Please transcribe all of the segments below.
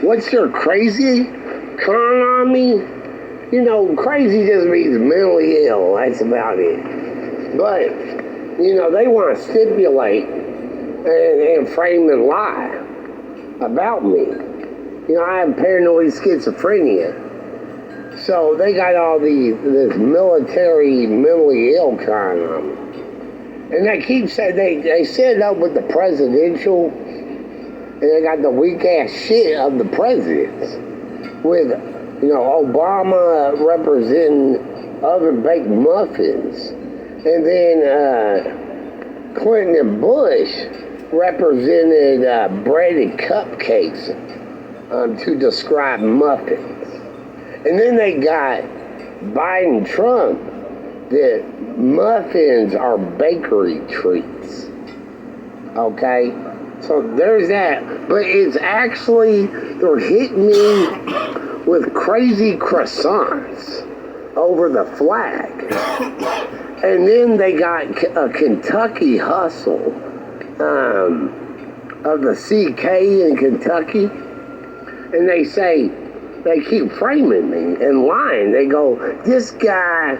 what's your crazy con on me? You know, crazy just means mentally ill. That's about it. But, you know, they want to stipulate and frame and lie about me. You know, I have paranoid schizophrenia. So they got all this military mentally ill kind of them. And they keep saying, they set it up with the presidential, and they got the weak ass shit of the presidents. With, you know, Obama representing oven baked muffins. And then Clinton and Bush represented breaded cupcakes to describe muffins. And then they got Biden Trump that muffins are bakery treats. Okay? So there's that. But it's actually, they're hitting me with crazy croissants over the flag. And then they got a Kentucky hustle of the CK in Kentucky. And they say, they keep framing me and lying. They go, this guy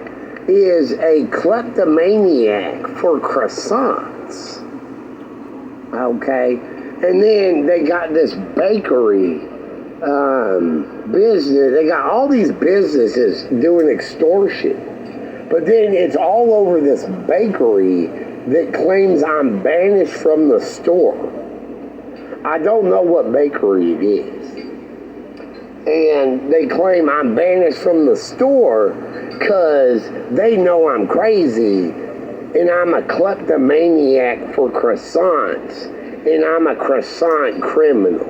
is a kleptomaniac for croissants. Okay? And then they got this bakery business. They got all these businesses doing extortion. But then it's all over this bakery that claims I'm banished from the store. I don't know what bakery it is. And they claim I'm banished from the store because they know I'm crazy and I'm a kleptomaniac for croissants and I'm a croissant criminal.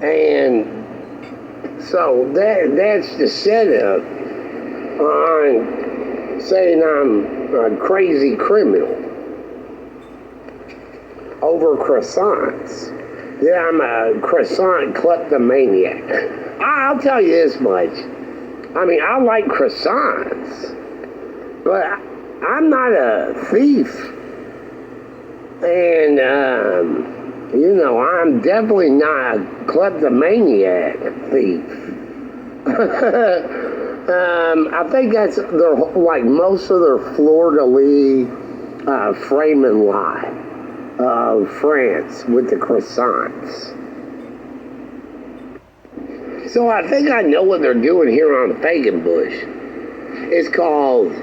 And so that's the setup on saying I'm a crazy criminal over croissants. Yeah, I'm a croissant kleptomaniac. I'll tell you this much. I mean, I like croissants, but I'm not a thief. And, you know, I'm definitely not a kleptomaniac thief. I think that's their, like most of their fleur-de-lis frame and lie. Of France with the croissants. So I think I know what they're doing here on Fagenbush. It's called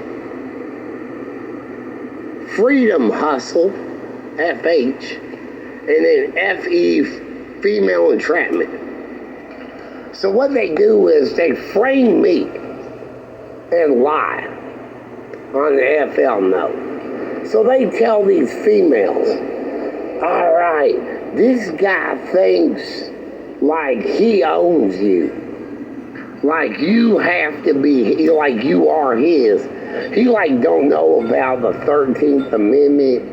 Freedom Hustle, FH, and then FE, Female Entrapment. So what they do is they frame me and lie on the FL note. So they tell these females, all right, this guy thinks like he owns you. Like you have to be, like you are his. He like don't know about the 13th Amendment.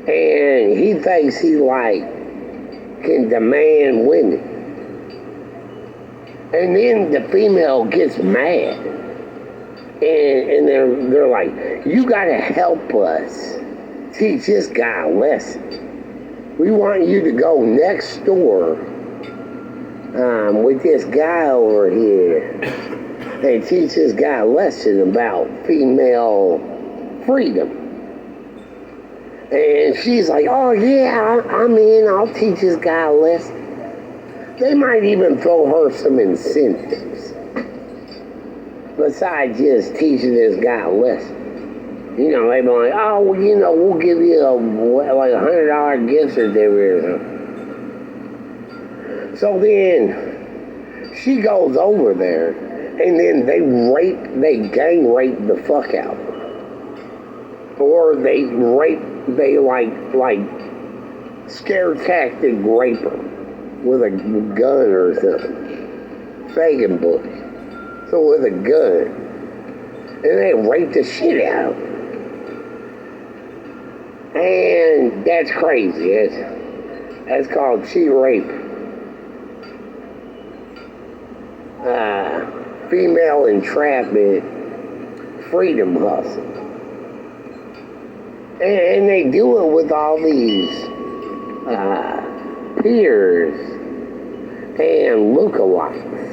And he thinks he like can demand women. And then the female gets mad. And they're like, you gotta help us. Teach this guy a lesson. We want you to go next door with this guy over here and teach this guy a lesson about female freedom. And she's like, oh yeah, I'm in, I'll teach this guy a lesson. They might even throw her some incentives besides just teaching this guy a lesson. You know, they be like, oh, well, you know, we'll give you like $100 gift certificate. So then she goes over there, and then they gang rape the fuck out of her. Or they like scare tactic rape her with a gun or something. Fagenbush. So with a gun. And they rape the shit out of her. And that's crazy. That's called cheat rape. Female entrapment, freedom hustle. And they do it with all these peers and lookalikes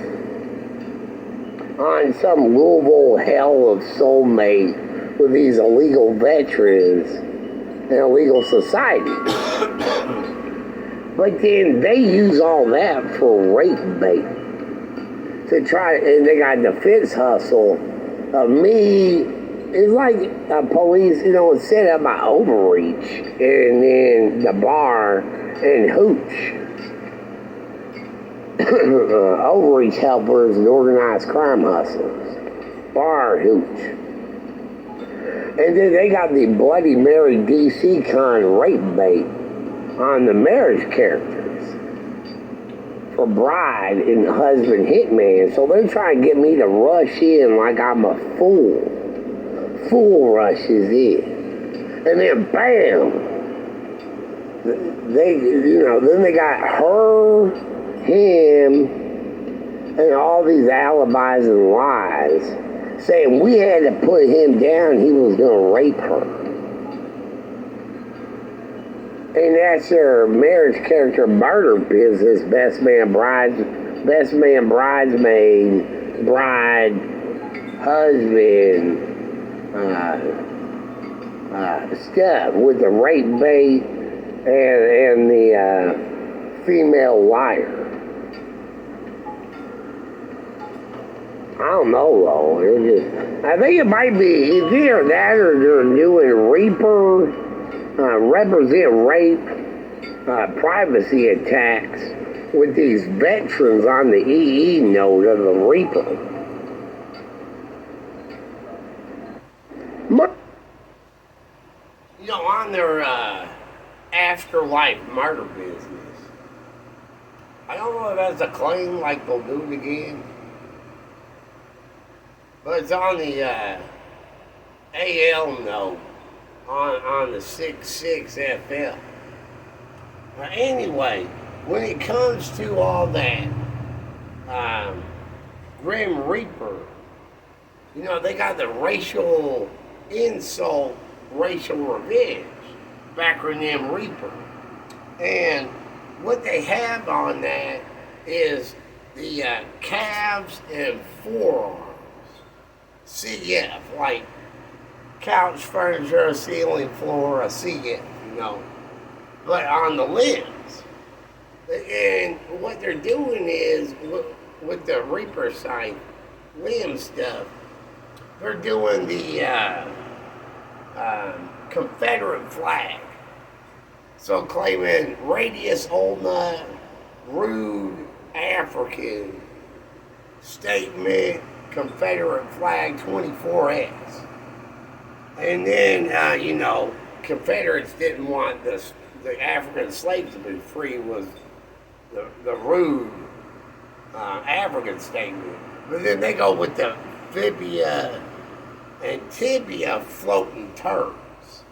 on some Louisville hell of soulmate with these illegal veterans and illegal society. But then they use all that for rape bait to try, and they got defense hustle of me. It's like police, set up my overreach and then the bar and hooch. Overreach helpers and organized crime hustlers. Bar hooch. And then they got the Bloody Mary DC con rape bait on the marriage characters for bride and husband hitman. So they're trying to get me to rush in like I'm a fool. Fool rushes in. And then bam! Then they got her, him, and all these alibis and lies saying we had to put him down, he was gonna rape her. And that's their marriage character murder business, best man, bridesmaid, bride, husband, stuff with the rape bait and the female liar. I don't know though. I think it might be either that or they're doing Reaper, represent rape, privacy attacks with these veterans on the EE note of the Reaper. On their afterlife murder business. I don't know if that's a claim like they'll do it again. But it's on the AL note on the 6.6 FL. Anyway, when it comes to all that Grim Reaper, they got the racial insult, racial revenge, acronym Reaper. And what they have on that is the calves and forearms. CF, like couch, furniture, ceiling, floor, a CF, but on the limbs. And what they're doing is, with the Reaper site, limb stuff, they're doing the Confederate flag. So claiming radius old nut, rude African, statement, Confederate flag 24X. And then, Confederates didn't want the African slaves to be free, was the rude African statement. But then they go with the fibia and tibia floating terms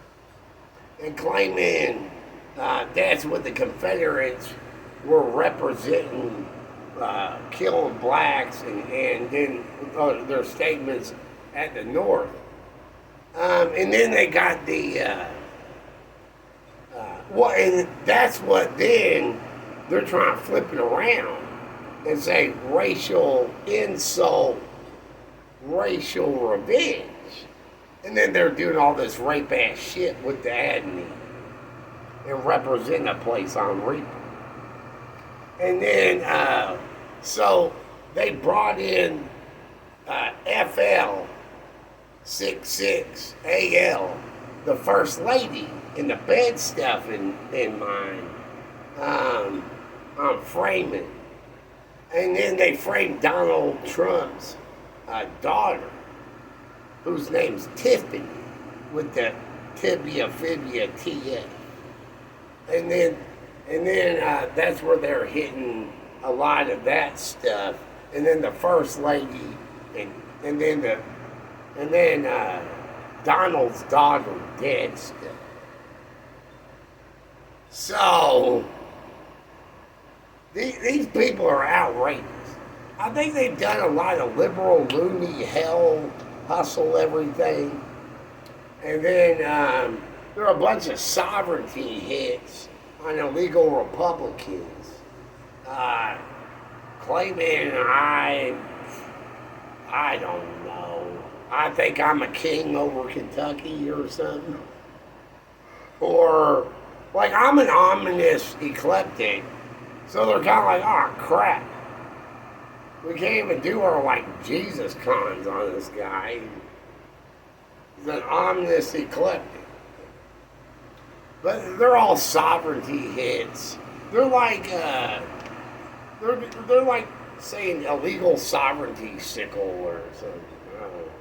and claiming that's what the Confederates were representing, killing blacks and then their statements at the North. And then they got the, and that's what then they're trying to flip it around and say racial insult, racial revenge. And then they're doing all this rape ass shit with the ADNI and representing a place on Reaper. And then, so they brought in FL 66 AL, the first lady, in the bed stuff in mind, on framing. And then they framed Donald Trump's daughter, whose name's Tiffany, with the tibia, fibia, TF. And then that's where they're hitting a lot of that stuff. And then the first lady, and then Donald's daughter dead stuff. So these people are outrageous. I think they've done a lot of liberal, loony, hell, hustle everything. And then there are a bunch of sovereignty hits on illegal Republicans, claiming I don't know. I think I'm a king over Kentucky or something. Or, like, I'm an ominous eclectic. So they're kind of like, oh crap. We can't even do our, like, Jesus cons on this guy. He's an ominous eclectic. But they're all sovereignty hits. They're like, they're like saying illegal sovereignty sickle or something. I don't know.